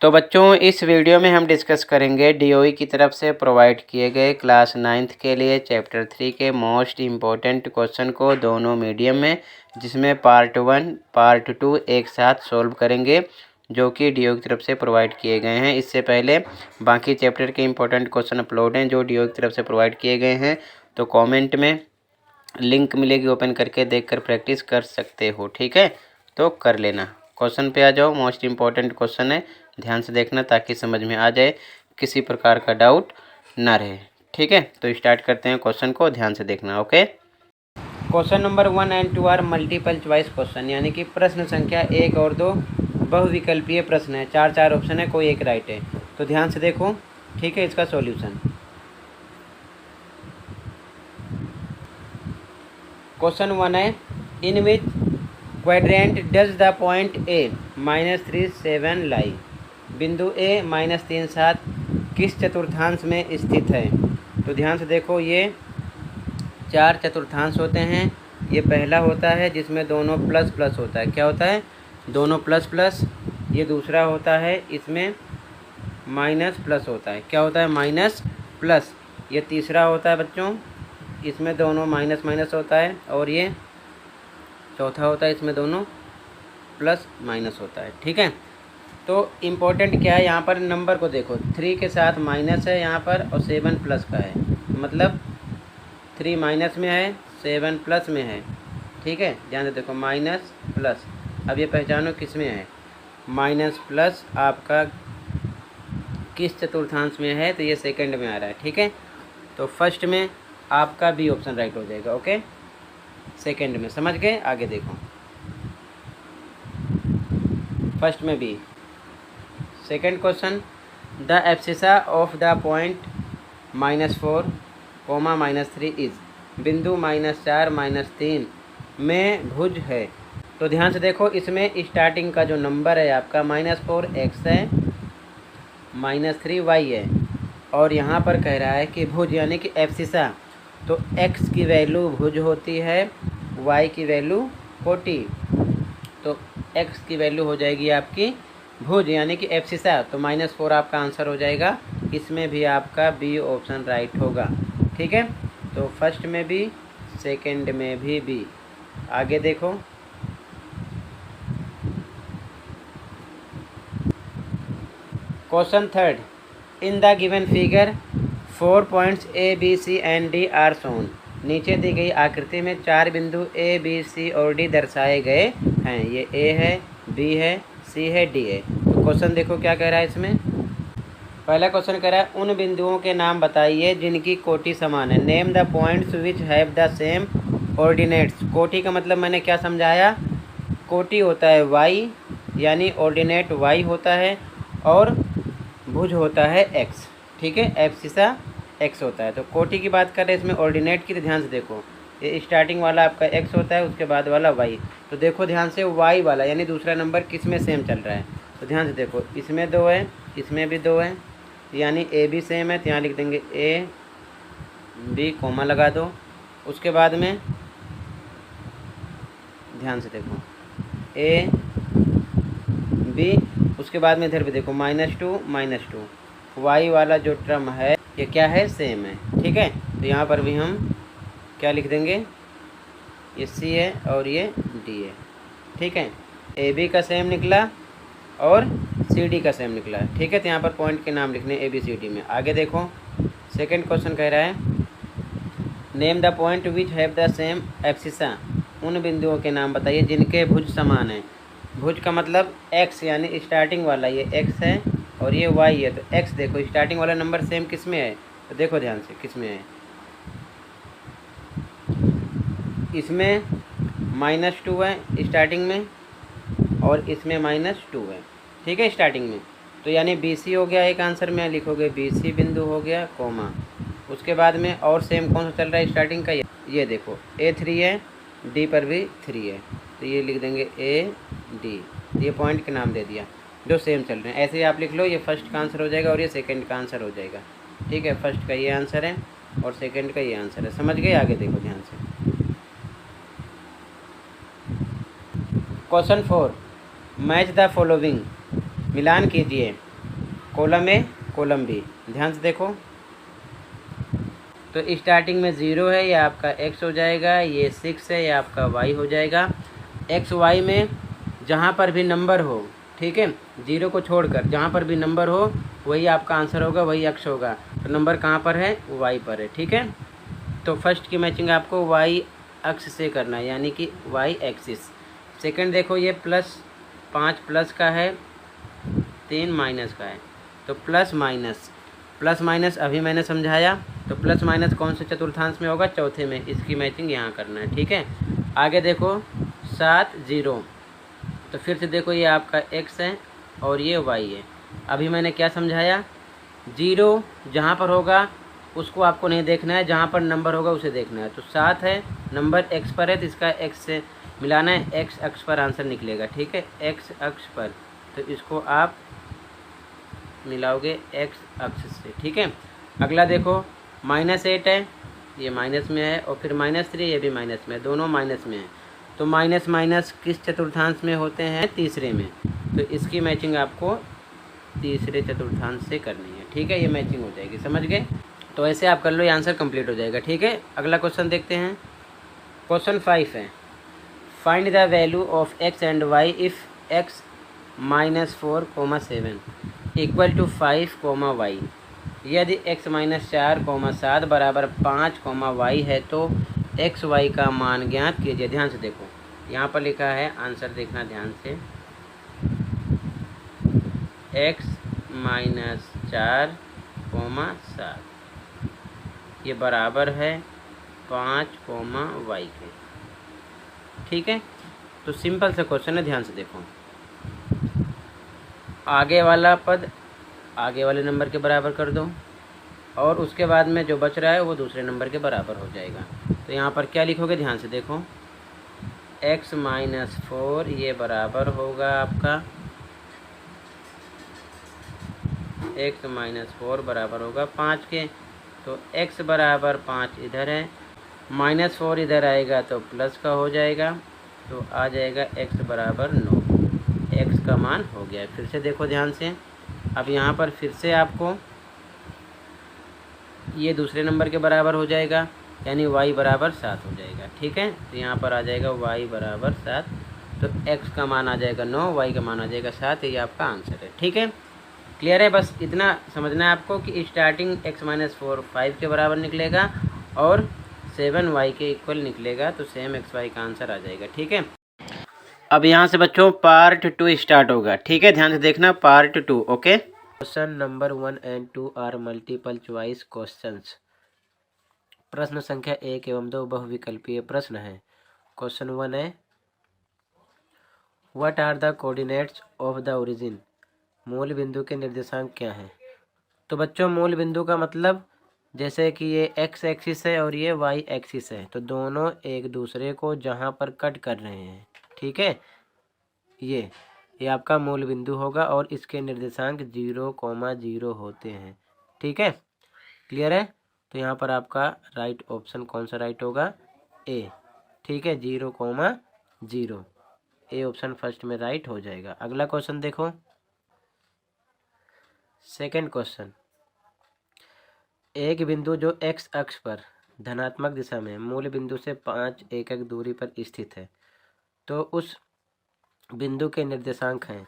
तो बच्चों इस वीडियो में हम डिस्कस करेंगे डीओई की तरफ से प्रोवाइड किए गए क्लास 9th के लिए चैप्टर 3 के मोस्ट इम्पोर्टेंट क्वेश्चन को दोनों मीडियम में, जिसमें पार्ट 1 पार्ट 2 एक साथ सॉल्व करेंगे जो कि डीओई की तरफ से प्रोवाइड किए गए हैं। इससे पहले बाकी चैप्टर के इम्पोर्टेंट क्वेश्चन अपलोड हैं जो डीओई की तरफ से प्रोवाइड किए गए हैं, तो कॉमेंट में लिंक मिलेगी, ओपन करके देखकर प्रैक्टिस कर सकते हो। ठीक है, तो कर लेना। क्वेश्चन पे आ जाओ। मोस्ट इम्पॉर्टेंट क्वेश्चन है, ध्यान से देखना ताकि समझ में आ जाए, किसी प्रकार का डाउट ना रहे। ठीक है, तो स्टार्ट करते हैं। क्वेश्चन को ध्यान से देखना। Okay, question number 1 and 2 are multiple choice question, यानी कि प्रश्न संख्या 1 और 2 बहुविकल्पीय प्रश्न है। 4 ऑप्शन है, कोई एक राइट है। तो ध्यान से देखो। ठीक है, इसका सॉल्यूशन। क्वेश्चन 1 है, in which quadrant does the point A -3 7 lie. बिंदु ए -3 7 किस चतुर्थांश में स्थित है। तो ध्यान से देखो, ये 4 चतुर्थांश होते हैं। ये पहला होता है जिसमें दोनों प्लस प्लस होता है। क्या होता है? दोनों प्लस प्लस। ये दूसरा होता है, इसमें माइनस प्लस होता है। क्या होता है? Minus plus. ये तीसरा होता है बच्चों, इसमें दोनों माइनस माइनस होता है। और ये चौथा होता है, इसमें दोनों प्लस माइनस होता है। ठीक है, तो इम्पोर्टेंट क्या है, यहाँ पर नंबर को देखो। 3 के साथ माइनस है यहाँ पर और 7 प्लस का है, मतलब 3 माइनस में है, 7 प्लस में है। ठीक है, ध्यान से देखो, माइनस प्लस। अब ये पहचानो किस में है। माइनस प्लस आपका किस चतुर्थांश में है, तो ये सेकंड में आ रहा है। ठीक है, तो फर्स्ट में आपका बी ऑप्शन राइट हो जाएगा। ओके, सेकंड में। समझ गए? आगे देखो, फर्स्ट में B. Second question, the abscissa of the point -4, -3 is. बिंदु -4 -3 में भुज है। तो ध्यान से देखो, इसमें स्टार्टिंग का जो नंबर है आपका -4 x है, -3 y है, और यहाँ पर कह रहा है कि भुज यानी कि एब्सिसा। तो x की वैल्यू भुज होती है, y की वैल्यू 40। तो x की वैल्यू हो जाएगी आपकी भुज यानी कि एब्सिसा। तो -4 आपका आंसर हो जाएगा। इसमें भी आपका बी ऑप्शन राइट होगा। ठीक है, तो फर्स्ट में भी, सेकंड में भी बी। आगे देखो, question third, in the given figure 4 points A B C and D are shown. नीचे दी गई आकृति में 4 बिंदु ए बी सी और डी दर्शाए गए हैं। ये ए है, बी है, सी है, डी है। तो क्वेश्चन देखो क्या कह रहा है इसमें। पहला क्वेश्चन कह रहा है, उन बिंदुओं के नाम बताइए जिनकी कोटि समान है। Name the points which have the same ordinates. कोटि का मतलब मैंने क्या समझाया, कोटि होता है y, यानी ऑर्डिनेट y होता है, और भुज होता है x। ठीक है, एब्सिसा x होता है। तो कोटि की बात कर रहे हैं इसमें ऑर्डिनेट की। तो ध्यान से देखो, ये स्टार्टिंग वाला आपका x होता है, उसके बाद वाला y। तो देखो ध्यान से, y वाला यानी दूसरा नंबर किस में सेम चल रहा है। तो ध्यान से देखो, इसमें 2 है, इसमें भी 2 है, यानी ए बी सेम है। तो यहाँ लिख देंगे ए बी, कोमा लगा दो। उसके बाद में ध्यान से देखो, ए बी, उसके बाद में इधर भी देखो -2 -2। वाई वाला जो टर्म है ये क्या है, सेम है। ठीक है, तो यहाँ पर भी हम क्या लिख देंगे, ये सी है और ये डी है। ठीक है, ए बी का सेम निकला और सी डी का सेम निकला। ठीक है, तो यहाँ पर पॉइंट के नाम लिखने ए बी सी डी में। आगे देखो, सेकंड क्वेश्चन कह रहा है, name the point which have the same abscissa. उन बिंदुओं के नाम बताइए जिनके भुज समान है। भुज का मतलब x, यानी स्टार्टिंग वाला ये x है और ये y है। तो x देखो, स्टार्टिंग वाला नंबर सेम किस में है, तो देखो ध्यान से किस में है, इसमें -2 है स्टार्टिंग में, और इसमें -2 है। ठीक है, स्टार्टिंग में। तो यानी BC हो गया, एक आंसर में लिखोगे BC बिंदु हो गया, कोमा। उसके बाद में और सेम कौन सा चल रहा है स्टार्टिंग का, ये देखो A3 है, D पर भी 3 है। तो ये लिख देंगे A D। ये पॉइंट के नाम दे दिया जो सेम चल रहे हैं। ऐसे ही आप लिख लो, ये फर्स्ट का आंसर हो जाएगा और ये सेकंड का आंसर हो जाएगा। ठीक है, फर्स्ट का ये आंसर है और सेकंड का ये आंसर है। समझ गए? आगे देखो ध्यान से, क्वेश्चन 4, मैच द फॉलोइंग। मिलान कीजिए। Column A column B. ध्यान से देखो, तो स्टार्टिंग में 0 है, ये आपका x हो जाएगा, ये 6 है, ये आपका y हो जाएगा। x y में जहाँ पर भी नंबर हो, ठीक है, 0 को छोड़कर जहाँ पर भी नंबर हो वही आपका आंसर होगा, वही अक्ष होगा। तो नंबर कहाँ पर है? y पर है, ठीक है। तो फर्स्ट की मैचिंग आपको y अक्ष से करना है, यानी कि y एक्सिस। सेकंड देखो, ये +5 प्लस का है, 3 माइनस का है, तो प्लस माइनस अभी मैंने समझाया। तो प्लस माइनस कौन से चतुर्थांश में होगा? चौथे में। इसकी मैचिंग यहाँ करना है, ठीक है। आगे देखो 7 0, तो फिर से देखो ये आपका x है और ये y है। अभी मैंने क्या समझाया? 0 जहाँ पर होगा उसको आपको नहीं देखना है, जहाँ पर नंबर होगा उसे देखना है। तो 7 है, नंबर x पर है, तो इसका x से मिलाना है, x अक्ष पर आंसर निकलेगा, ठीक है, x अक्ष पर। तो इसको आप मिलाओगे x अक्ष से, ठीक है। अगला देखो -8 है, ये माइनस में है, और फिर -3 ये भी माइनस में है, दोनों माइनस में है। तो माइनस माइनस किस चतुर्थांश में होते हैं? तीसरे में। तो इसकी मैचिंग आपको तीसरे चतुर्थांश से करनी है, ठीक है, ये मैचिंग हो जाएगी, समझ गए। तो ऐसे आप कर लो, ये आंसर कंप्लीट हो जाएगा, ठीक है। अगला क्वेश्चन देखते हैं। क्वेश्चन 5 है, find the value of x and y if x -4, 7 equal to 5, y। यदि x -4, 7 बराबर 5, y है तो x y का मान ज्ञात कीजिए। ध्यान से देखो, यहाँ पर लिखा है, आंसर देखना ध्यान से, x -4, 7 ये बराबर है 5, y के, ठीक है। तो सिंपल सा क्वेश्चन है, ध्यान से देखो। आगे वाला पद आगे वाले नंबर के बराबर कर दो, और उसके बाद में जो बच रहा है वो दूसरे नंबर के बराबर हो जाएगा। तो यहाँ पर क्या लिखोगे? ध्यान से देखो, x -4 ये बराबर होगा आपका, x -4 बराबर होगा 5 के। तो x बराबर 5 इधर है, -4 इधर आएगा तो प्लस का हो जाएगा, तो आ जाएगा x बराबर 9। x का मान हो गया। फिर से देखो ध्यान से, अब यहाँ पर फिर से आपको ये दूसरे नंबर के बराबर हो जाएगा, यानी y बराबर 7 हो जाएगा, ठीक है। तो यहाँ पर आ जाएगा y बराबर 7, तो x का मान आ जाएगा 9, y का मान आ जाएगा 7, ये आपका आंसर है, ठीक है। क्लियर है? बस इतना समझना है आपको कि स्टार्टिंग x -4 5 के बराबर निकलेगा और 7 y के इक्वल निकलेगा, तो सेम x y का आंसर आ जाएगा, ठीक है। अब यहाँ से बच्चों पार्ट 2 स्टार्ट होगा, ठीक है, ध्यान से देखना, part 2, okay. Question number 1 and 2 are multiple choice questions. प्रश्न संख्या 1 एवं 2 बहुविकल्पीय प्रश्न है। क्वेश्चन 1 है, what are the coordinates of the origin. मूल बिंदु के निर्देशांक क्या हैं? तो बच्चों मूल बिंदु का मतलब, जैसे कि ये x एक्सिस है और ये y एक्सिस है, तो दोनों एक दूसरे को जहाँ पर कट कर रहे हैं, ठीक है, ये आपका मूल बिंदु होगा और इसके निर्देशांक 0, 0 होते हैं, ठीक है। क्लियर है? तो यहाँ पर आपका राइट ऑप्शन कौन सा राइट होगा? ए, ठीक है, 0, 0, ए ऑप्शन फर्स्ट में राइट हो जाएगा। अगला क्वेश्चन देखो, सेकंड क्वेश्चन, एक बिंदु जो x अक्ष पर धनात्मक दिशा में मूल बिंदु से 5 एकक दूरी पर स्थित है, तो उस बिंदु के निर्देशांक हैं।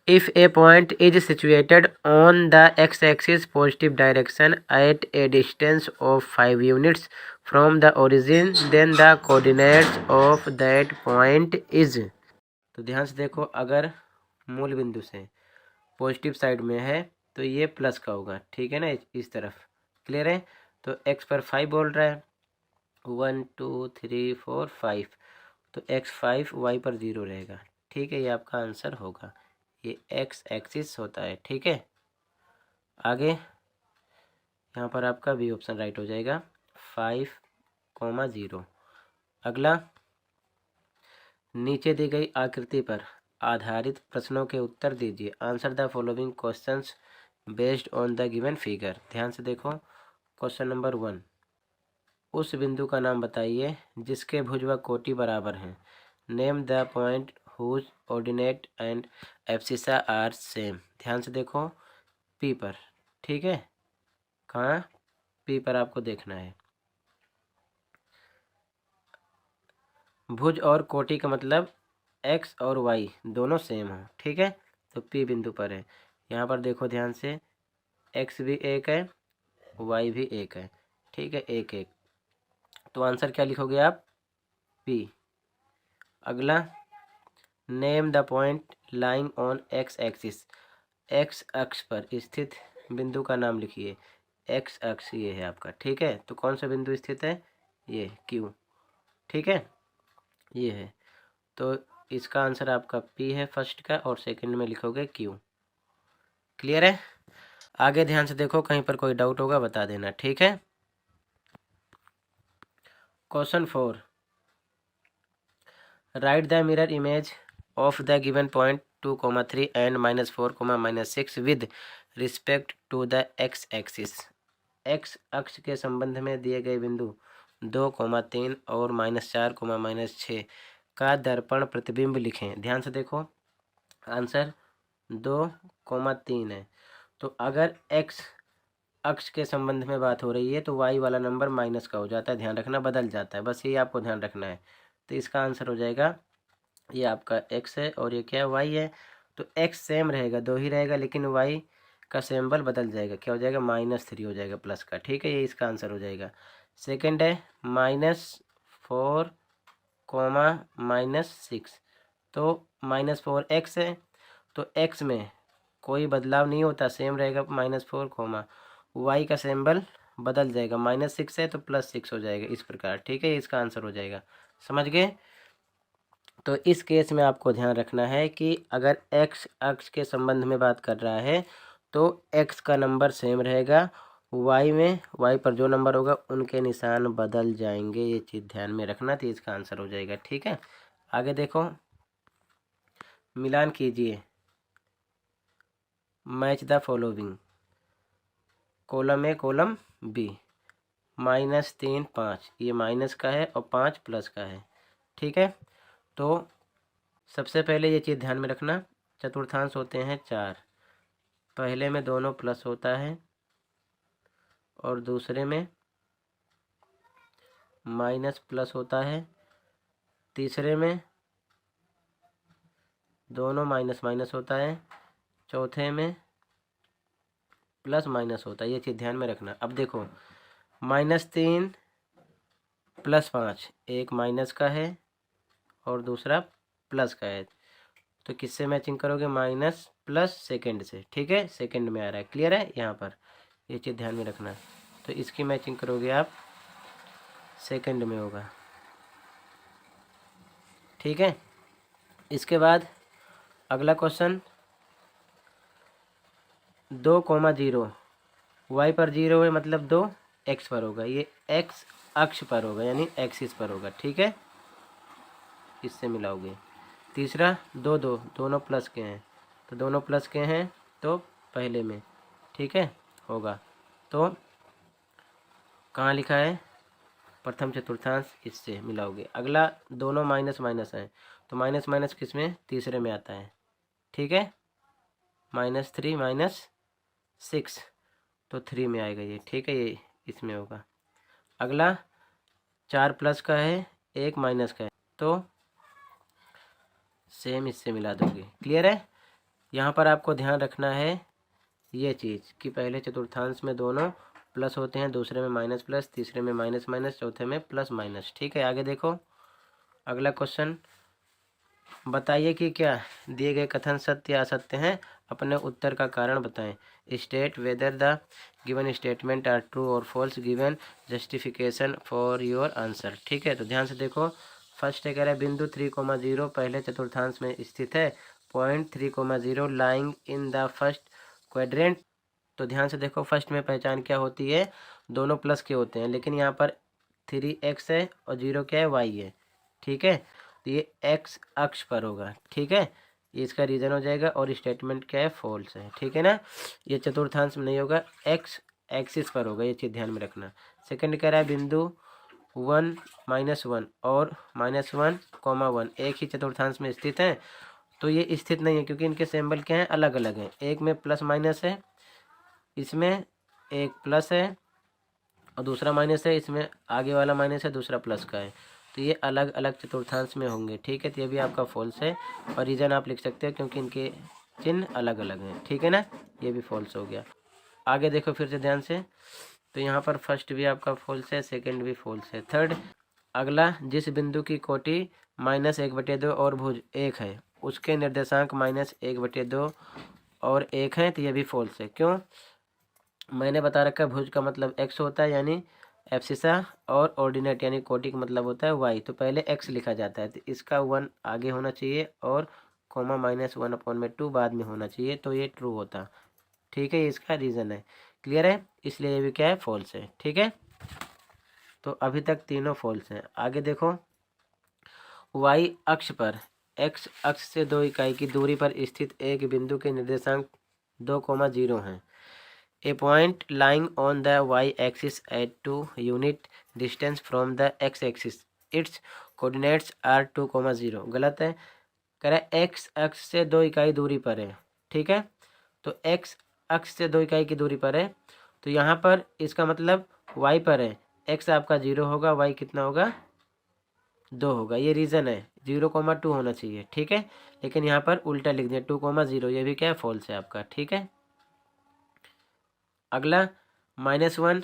If a point is situated on the x-axis positive direction at a distance of 5 units from the origin, then the coordinates of that point is। तो ध्यान से देखो, अगर मूल बिंदु से पॉजिटिव साइड में है तो ये प्लस का होगा, ठीक है ना, इस तरफ। क्लियर है? तो x पर 5 बोल रहा है, 1 2 3 4 5, तो x 5, y पर 0 रहेगा, ठीक है, ये आपका आंसर होगा, ये x एक्सिस होता है, ठीक है। आगे यहाँ पर आपका बी ऑप्शन राइट हो जाएगा, 5, 0। अगला, नीचे दी गई आकृति पर आधारित प्रश्नों के उत्तर दीजिए। Answer the following questions based on the given figure. ध्यान से देखो, क्वेश्चन नंबर 1, उस बिंदु का नाम बताइए जिसके भुज व कोटि बराबर हैं। Name the point whose ordinate and abscissa are same. ध्यान से देखो, पी पर, ठीक है, कहाँ, पी पर आपको देखना है। भुज और कोटि का मतलब एक्स और वाई दोनों सेम हो, ठीक है, तो पी बिंदु पर है। यहाँ पर देखो ध्यान से, एक्स भी एक है, वाई भी एक है, ठीक है, एक एक, तो आंसर क्या लिखोगे आप, पी। अगला, name the point lying on x axis, x अक्ष पर स्थित बिंदु का नाम लिखिए। एक्स अक्ष ये है आपका, ठीक है, तो कौन सा बिंदु स्थित है, ये क्यू, ठीक है, ये है, तो इसका आंसर आपका पी है फर्स्ट का, और सेकंड में लिखोगे क्यू। क्लियर है। आगे ध्यान से देखो, कहीं पर कोई डाउट होगा बता देना, ठीक है। Question 4, write the mirror image of the given point 2,3 and -4, -6 with respect to the x axis. X अक्ष के संबंध में दिए गए बिंदु 2,3 और -4, -6 का दर्पण प्रतिबिंब लिखें। ध्यान से देखो, आंसर 2,3 है, तो अगर एक्स अक्ष के संबंध में बात हो रही है तो वाई वाला नंबर माइनस का हो जाता है, ध्यान रखना, बदल जाता है, बस ये आपको ध्यान रखना है। तो इसका आंसर हो जाएगा, ये आपका एक्स है और ये क्या है, वाई है, तो एक्स सेम रहेगा, 2 ही रहेगा, लेकिन वाई का सिंबल बदल जाएगा, क्या हो जाएगा, -3 हो जाएगा प्लस का, ठीक है, ये इसका आंसर हो जाएगा। सेकंड है -4, -6, तो -4 एक्स है, तो एक्स में कोई बदलाव नहीं होता, सेम रहेगा, -4, वाई का सिंबल बदल जाएगा, -6 है तो +6 हो जाएगा, इस प्रकार, ठीक है, इसका आंसर हो जाएगा। समझ गए। तो इस केस में आपको ध्यान रखना है कि अगर एक्स अक्ष के संबंध में बात कर रहा है तो एक्स का नंबर सेम रहेगा, वाई पर जो नंबर होगा उनके निशान बदल जाएंगे, ये चीज़ ध्यान में रखना, तो इसका आंसर हो जाएगा, ठीक है। आगे देखो, मिलान कीजिए, match the following, column A column B, -3, 5, ये माइनस का है और 5 प्लस का है, ठीक है। तो सबसे पहले ये चीज़ ध्यान में रखना, चतुर्थांश होते हैं 4, पहले में दोनों प्लस होता है और दूसरे में माइनस प्लस होता है, तीसरे में दोनों माइनस माइनस होता है, चौथे में प्लस माइनस होता है, ये चीज़ ध्यान में रखना। अब देखो, -3 + 5, एक माइनस का है और दूसरा प्लस का है, तो किससे मैचिंग करोगे, माइनस प्लस सेकंड से, ठीक है, सेकंड में आ रहा है, क्लियर है, यहाँ पर ये चीज़ ध्यान में रखना, तो इसकी मैचिंग करोगे आप, सेकंड में होगा, ठीक है। इसके बाद अगला क्वेश्चन, 2,0, वाई पर 0 है मतलब 2 एक्स पर होगा, ये एक्स अक्ष पर होगा यानी एक्सिस पर होगा, ठीक है, इससे मिलाओगे। तीसरा 2, दोनों प्लस के हैं, तो दोनों प्लस के हैं तो पहले में, ठीक है, होगा, तो कहाँ लिखा है, प्रथम चतुर्थांश, इससे मिलाओगे। अगला, दोनों माइनस माइनस हैं, तो माइनस माइनस किस में, तीसरे में आता है, ठीक है, -3 -6, तो 3 में आएगा ये, ठीक है, ये इसमें होगा। अगला 4 प्लस का है, 1 माइनस का है, तो सेम इससे मिला दोगे, क्लियर है। यहाँ पर आपको ध्यान रखना है ये चीज़ कि पहले चतुर्थांश में दोनों प्लस होते हैं, दूसरे में माइनस प्लस, तीसरे में माइनस माइनस, चौथे में प्लस माइनस, ठीक है। आगे देखो, अगला क्वेश्चन, बताइए कि क्या दिए गए कथन सत्य या असत्य हैं, अपने उत्तर का कारण बताएं। State whether the given statement are true और false, given justification for your answer, ठीक है। तो ध्यान से देखो, फर्स्ट है, कह रहा है बिंदु 3,0 पहले चतुर्थांश में स्थित है, point 3,0 lying in the first quadrant. तो ध्यान से देखो, फर्स्ट में पहचान क्या होती है, दोनों प्लस के होते हैं, लेकिन यहाँ पर 3x है और 0 क्या है, y है, ठीक है, तो ये x अक्ष पर होगा, ठीक है, ये इसका रीज़न हो जाएगा, और स्टेटमेंट क्या है, फॉल्स है, ठीक है ना, ये चतुर्थांश में नहीं होगा, x एक्सिस पर होगा, ये चीज़ ध्यान में रखना। सेकंड कह रहा है बिंदु 1, -1 और -1, 1 एक ही चतुर्थांश में स्थित है, तो ये स्थित नहीं है क्योंकि इनके सिंबल क्या हैं, अलग अलग हैं, एक में प्लस माइनस है, इसमें एक प्लस है और दूसरा माइनस है, इसमें आगे वाला माइनस है, दूसरा प्लस का है, तो ये अलग अलग चतुर्थांश में होंगे। ठीक है, तो ये भी आपका फॉल्स है और रीज़न आप लिख सकते हो क्योंकि इनके चिन्ह अलग अलग हैं। ठीक है ना, ये भी फॉल्स हो गया। आगे देखो फिर से ध्यान से, तो यहाँ पर फर्स्ट भी आपका फॉल्स है, सेकंड भी फॉल्स है। थर्ड, अगला, जिस बिंदु की कोटि -1/2 और भुज 1 है उसके निर्देशांक -1/2 और 1 है, तो ये भी फॉल्स है। क्यों? मैंने बता रखा है भुज का मतलब x होता है यानी एब्सिसा, और ऑर्डिनेट यानी कोटि का मतलब होता है y। तो पहले x लिखा जाता है, तो इसका 1 आगे होना चाहिए और कोमा -1/2 बाद में होना चाहिए, तो ये ट्रू होता। ठीक है, ये इसका रीज़न है। क्लियर है? इसलिए ये भी क्या है, फॉल्स है। ठीक है, तो अभी तक तीनों फॉल्स हैं। आगे देखो, y अक्ष पर x अक्ष से 2 इकाई की दूरी पर स्थित एक बिंदु के निर्देशांक 2,0 हैं। A point lying on the y-axis at 2 unit distance from the x-axis. Its coordinates are 2,0. गलत है, कह रहा है x अक्ष से 2 इकाई दूरी पर है। ठीक है, तो x अक्ष से 2 इकाई की दूरी पर है, तो यहाँ पर इसका मतलब y पर है, x आपका 0 होगा, y कितना होगा, 2 होगा। ये रीज़न है, 0,2 होना चाहिए। ठीक है, लेकिन यहाँ पर उल्टा लिख दिया 2,0, ये भी क्या है, फॉल्स है आपका। ठीक है, अगला, -1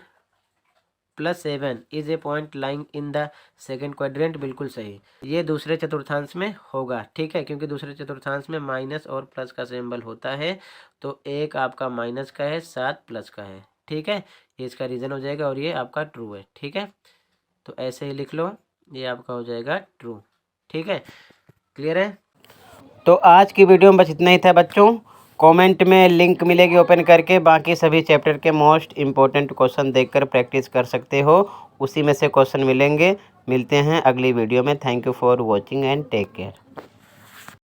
+ 7 is a point lying in the second quadrant. बिल्कुल सही, ये दूसरे चतुर्थांश में होगा। ठीक है, क्योंकि दूसरे चतुर्थांश में माइनस और प्लस का सिंबल होता है, तो एक आपका माइनस का है, 7 प्लस का है। ठीक है, ये इसका रीज़न हो जाएगा और ये आपका ट्रू है। ठीक है, तो ऐसे ही लिख लो, ये आपका हो जाएगा ट्रू। ठीक है, क्लियर है? तो आज की वीडियो में बस इतना ही था बच्चों। कमेंट में लिंक मिलेगी ओपन करके, बाकी सभी चैप्टर के मोस्ट इम्पोर्टेंट क्वेश्चन देखकर प्रैक्टिस कर सकते हो, उसी में से क्वेश्चन मिलेंगे। मिलते हैं अगली वीडियो में। Thank you for watching and take care.